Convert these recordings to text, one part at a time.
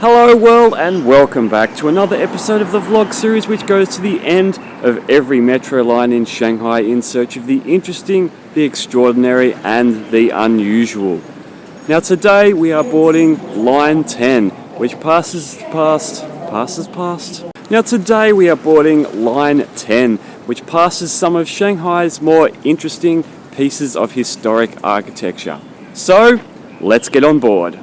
Hello world and welcome back to another episode of the vlog series which goes to the end of every metro line in Shanghai in search of the interesting, the extraordinary and the unusual. Now today we are boarding line 10 which passes past. Now today we are boarding line 10 which passes some of Shanghai's more interesting pieces of historic architecture. So let's get on board.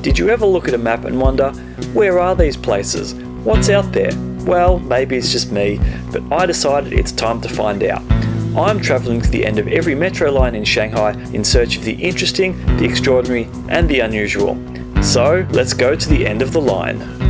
Did you ever look at a map and wonder, where are these places? What's out there? Well, maybe it's just me, but I decided it's time to find out. I'm travelling to the end of every metro line in Shanghai in search of the interesting, the extraordinary and the unusual. So let's go to the end of the line.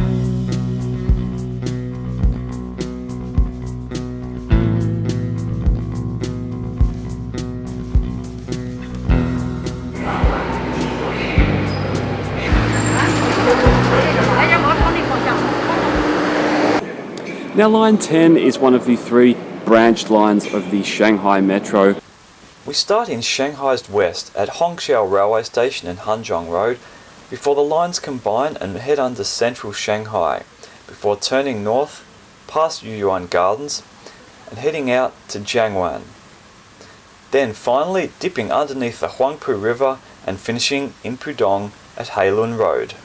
Now line 10 is one of the three branched lines of the Shanghai Metro. We start in Shanghai's west at Hongqiao Railway Station and Hanzhong Road before the lines combine and head under central Shanghai before turning north past Yuyuan Gardens and heading out to Jiangwan. Then finally dipping underneath the Huangpu River and finishing in Pudong at Hailun Road.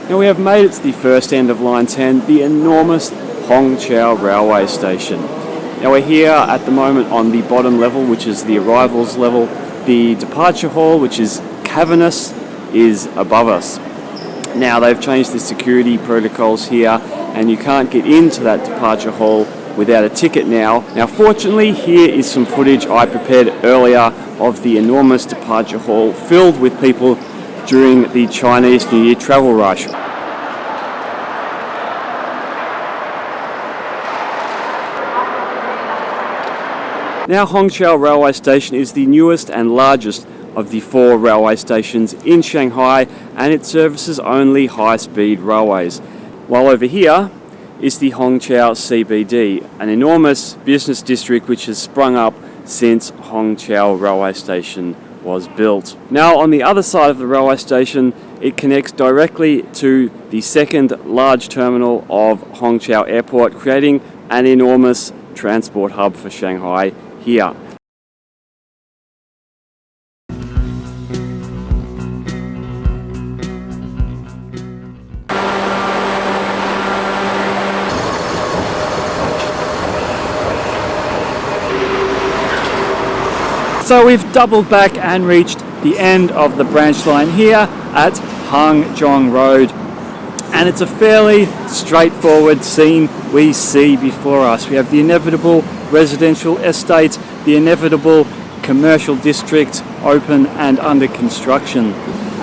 Now we have made it to the first end of line 10, the enormous Hongqiao Railway Station. Now we're here at the moment on the bottom level, which is the arrivals level. The departure hall, which is cavernous, is above us. Now they've changed the security protocols here and you can't get into that departure hall without a ticket now. Now fortunately here is some footage I prepared earlier of the enormous departure hall filled with people during the Chinese New Year travel rush. Now Hongqiao Railway Station is the newest and largest of the four railway stations in Shanghai and it services only high-speed railways. While over here is the Hongqiao CBD, an enormous business district which has sprung up since Hongqiao Railway Station was built. Now on the other side of the railway station it connects directly to the second large terminal of Hongqiao Airport, creating an enormous transport hub for Shanghai here. So we've doubled back and reached the end of the branch line here at Hanzhong Road. And it's a fairly straightforward scene we see before us. We have the inevitable residential estate, the inevitable commercial district open and under construction.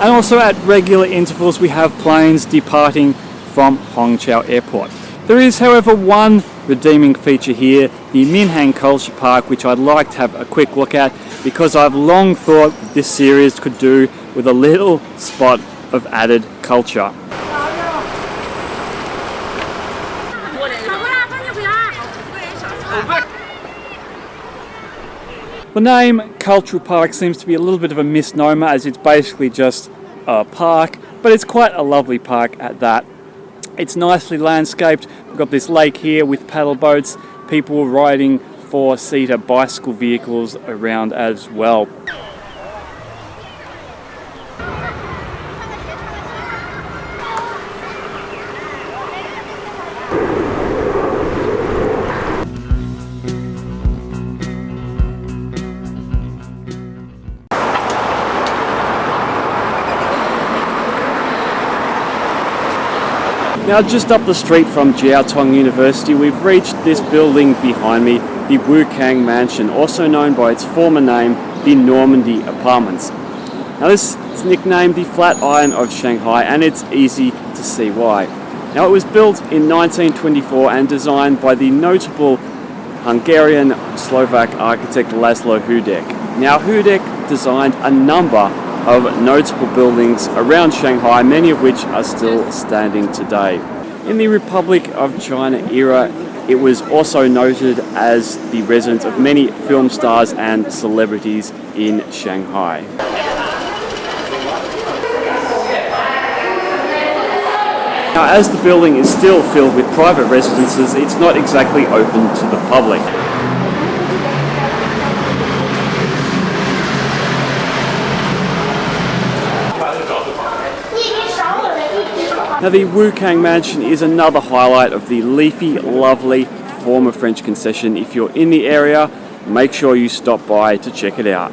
And also at regular intervals we have planes departing from Hongqiao Airport. There is, however, one redeeming feature here, the Minhang Culture Park, which I'd like to have a quick look at because I've long thought this series could do with a little spot of added culture. The name Cultural Park seems to be a little bit of a misnomer as it's basically just a park, but it's quite a lovely park at that. It's nicely landscaped. We've got this lake here with paddle boats, people riding four-seater bicycle vehicles around as well. Now just up the street from Jiaotong University we've reached this building behind me, the Wukang Mansion, also known by its former name, the Normandy Apartments. Now this is nicknamed the Flatiron of Shanghai and it's easy to see why. Now it was built in 1924 and designed by the notable Hungarian Slovak architect Laszlo Hudek. Now Hudek designed a number of notable buildings around Shanghai, many of which are still standing today. In the Republic of China era, it was also noted as the residence of many film stars and celebrities in Shanghai. Now, as the building is still filled with private residences, it's not exactly open to the public. Now, the Wukang Mansion is another highlight of the leafy, lovely former French concession. If you're in the area, make sure you stop by to check it out.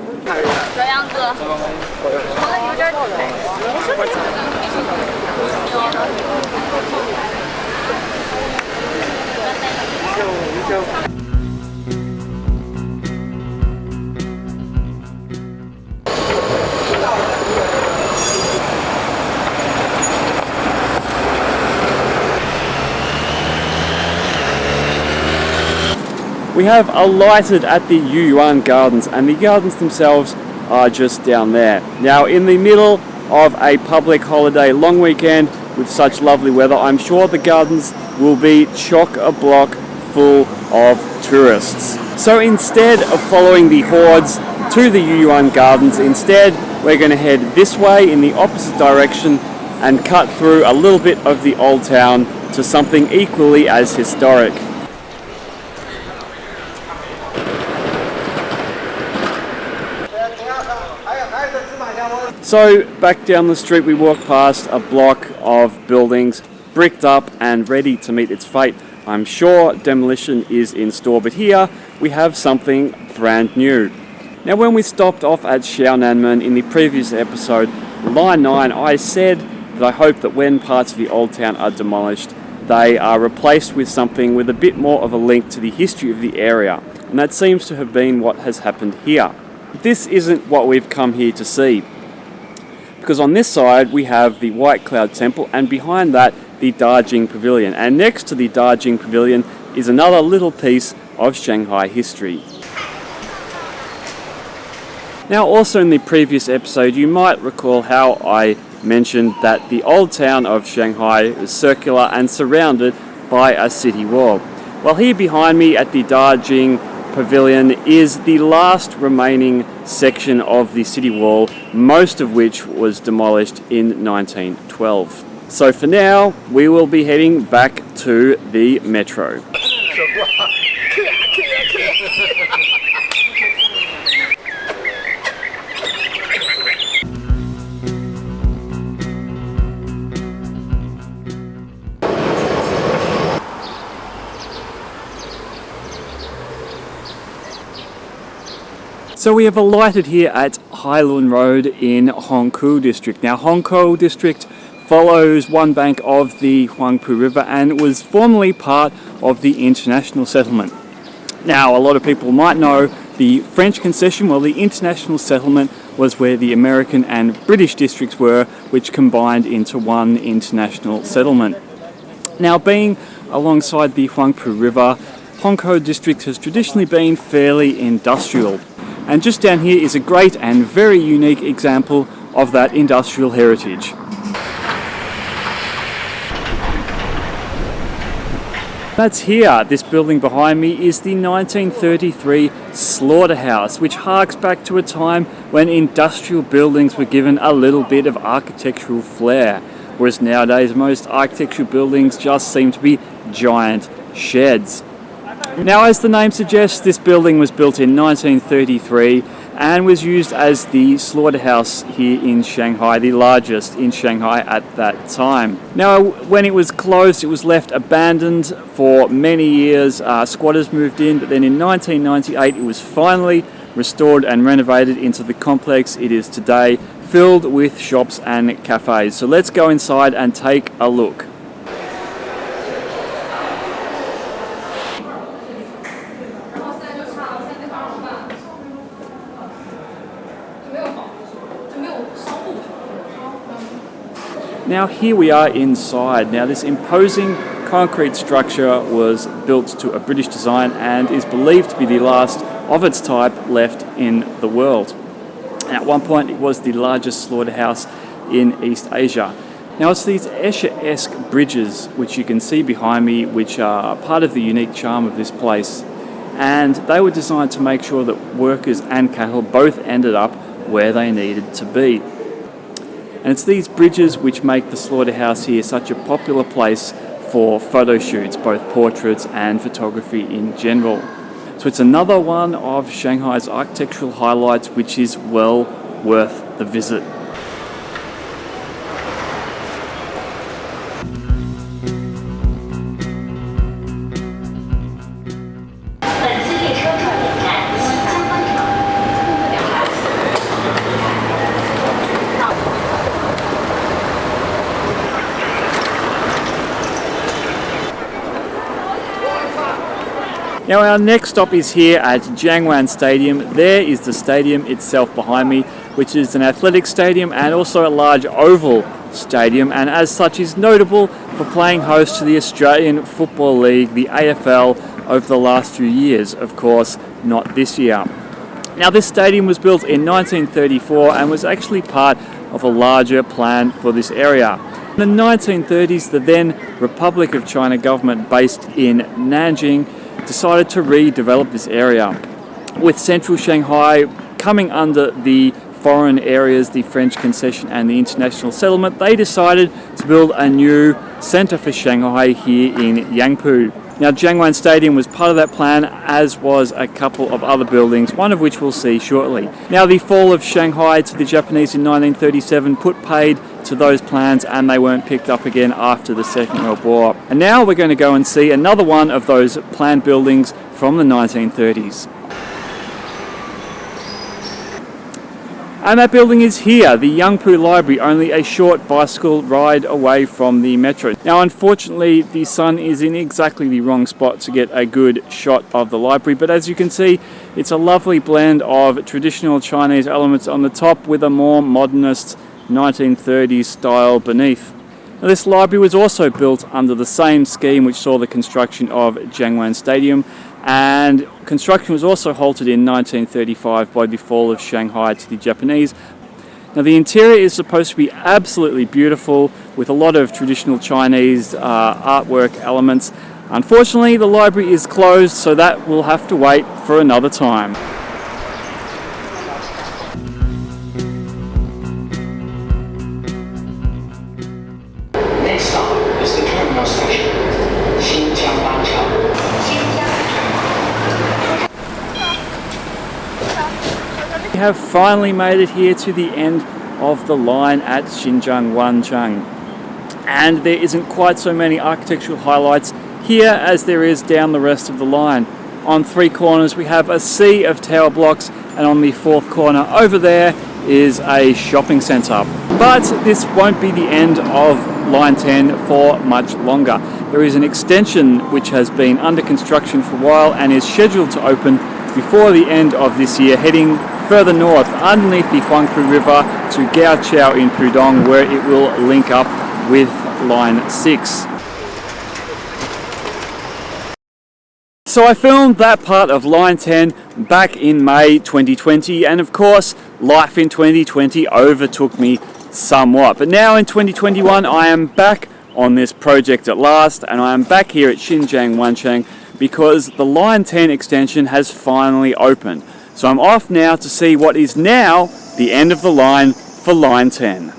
We have alighted at the Yuyuan Gardens, and the gardens themselves are just down there. Now, in the middle of a public holiday long weekend with such lovely weather, I'm sure the gardens will be chock-a-block full of tourists. So instead of following the hordes to the Yuyuan Gardens, instead we're going to head this way in the opposite direction and cut through a little bit of the old town to something equally as historic. So back down the street we walk past a block of buildings bricked up and ready to meet its fate. I'm sure demolition is in store, but here we have something brand new. Now, when we stopped off at Xiaonanmen in the previous episode, Line 9, I said that I hope that when parts of the old town are demolished, they are replaced with something with a bit more of a link to the history of the area. And that seems to have been what has happened here. This isn't what we've come here to see, because on this side we have the White Cloud Temple, and behind that the Dajing Pavilion, and next to the Dajing Pavilion is another little piece of Shanghai history. Now, also in the previous episode you might recall how I mentioned that the old town of Shanghai is circular and surrounded by a city wall. Well, here behind me at the Dajing Pavilion is the last remaining section of the city wall, most of which was demolished in 1912. So for now, we will be heading back to the metro. So we have alighted here at Hailun Road in Hongqiao District. Now, Hongqiao District follows one bank of the Huangpu River and was formerly part of the international settlement. Now, a lot of people might know the French concession. Well, the international settlement was where the American and British districts were, which combined into one international settlement. Now, being alongside the Huangpu River, Hongqiao District has traditionally been fairly industrial. And just down here is a great and very unique example of that industrial heritage. That's here. This building behind me is the 1933 Slaughterhouse, which harks back to a time when industrial buildings were given a little bit of architectural flair, whereas nowadays most architectural buildings just seem to be giant sheds. Now, as the name suggests, this building was built in 1933 and was used as the slaughterhouse here in Shanghai, the largest in Shanghai at that time. Now, when it was closed, it was left abandoned for many years. Squatters moved in, but then in 1998 it was finally restored and renovated into the complex it is today, filled with shops and cafes. So let's go inside and take a look. Now here we are inside. Now this imposing concrete structure was built to a British design and is believed to be the last of its type left in the world. And at one point it was the largest slaughterhouse in East Asia. Now it's these Escher-esque bridges which you can see behind me, which are part of the unique charm of this place. And they were designed to make sure that workers and cattle both ended up where they needed to be. And it's these bridges which make the slaughterhouse here such a popular place for photo shoots, both portraits and photography in general. So it's another one of Shanghai's architectural highlights which is well worth the visit. Now our next stop is here at Jiangwan Stadium. There is the stadium itself behind me, which is an athletic stadium and also a large oval stadium, and as such is notable for playing host to the Australian Football League, the AFL, over the last few years. Of course, not this year. Now this stadium was built in 1934 and was actually part of a larger plan for this area. In the 1930s, the then Republic of China government based in Nanjing decided to redevelop this area. With central Shanghai coming under the foreign areas, the French concession and the international settlement, they decided to build a new centre for Shanghai here in Yangpu. Now Jiangwan Stadium was part of that plan, as was a couple of other buildings, one of which we'll see shortly. Now the fall of Shanghai to the Japanese in 1937 put paid to those plans, and they weren't picked up again after the Second World War. And now we're going to go and see another one of those planned buildings from the 1930s. And that building is here, the Yangpu Library, only a short bicycle ride away from the metro. Now unfortunately the sun is in exactly the wrong spot to get a good shot of the library, but as you can see it's a lovely blend of traditional Chinese elements on the top with a more modernist 1930s style beneath. Now, this library was also built under the same scheme which saw the construction of Jiangwan Stadium, and construction was also halted in 1935 by the fall of Shanghai to the Japanese. Now the interior is supposed to be absolutely beautiful with a lot of traditional Chinese artwork elements. Unfortunately the library is closed, so that will have to wait for another time. Next stop is the terminal station, Xinjiangwancheng. We have finally made it here to the end of the line at Xinjiangwancheng, and there isn't quite so many architectural highlights here as there is down the rest of the line. On three corners we have a sea of tower blocks, and on the fourth corner over there is a shopping centre. But this won't be the end of Line 10 for much longer. There is an extension which has been under construction for a while and is scheduled to open before the end of this year, heading further north underneath the Huangpu River to Hongqiao in Pudong, where it will link up with Line 6. So I filmed that part of Line 10 back in May 2020, and of course life in 2020 overtook me somewhat. But now in 2021 I am back on this project at last, and I am back here at Xinjiangwancheng because the Line 10 extension has finally opened. So I'm off now to see what is now the end of the line for Line 10.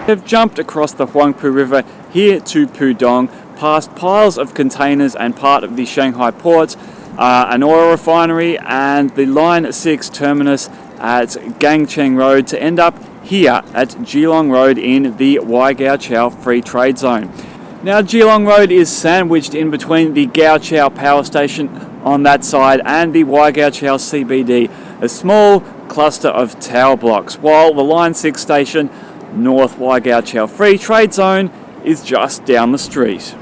Have jumped across the Huangpu River here to Pudong, past piles of containers and part of the Shanghai port, an oil refinery, and the Line 6 terminus at Gangcheng Road to end up here at Jilong Road in the Waigaoqiao Free Trade Zone. Now Jilong Road is sandwiched in between the Gaoqiao power station on that side and the Waigaoqiao CBD, a small cluster of tower blocks, while the Line 6 station, North Waigaoqiao Free Trade Zone, is just down the street.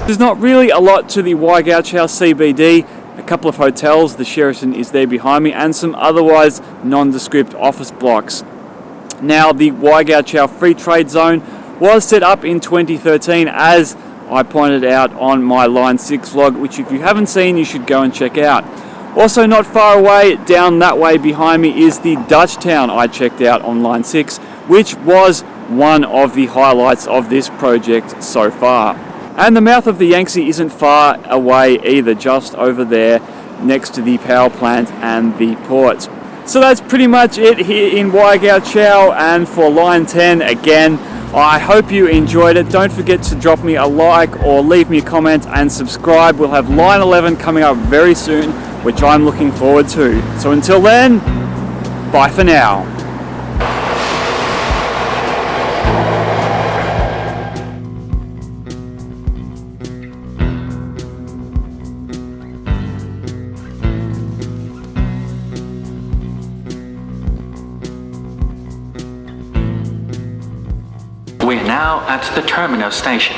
There's not really a lot to the Waigaoqiao CBD, a couple of hotels, the Sheraton is there behind me, and some otherwise nondescript office blocks. Now, the Waigaoqiao Free Trade Zone was set up in 2013, as I pointed out on my Line 6 vlog, which if you haven't seen, you should go and check out. Also not far away, down that way behind me, is the Dutch town I checked out on Line 6, which was one of the highlights of this project so far. And the mouth of the Yangtze isn't far away either, just over there next to the power plant and the port. So that's pretty much it here in Waigaoqiao, and for Line 10, again, I hope you enjoyed it. Don't forget to drop me a like or leave me a comment and subscribe. We'll have Line 11 coming up very soon, which I'm looking forward to. So until then, bye for now. We're now at the terminal station.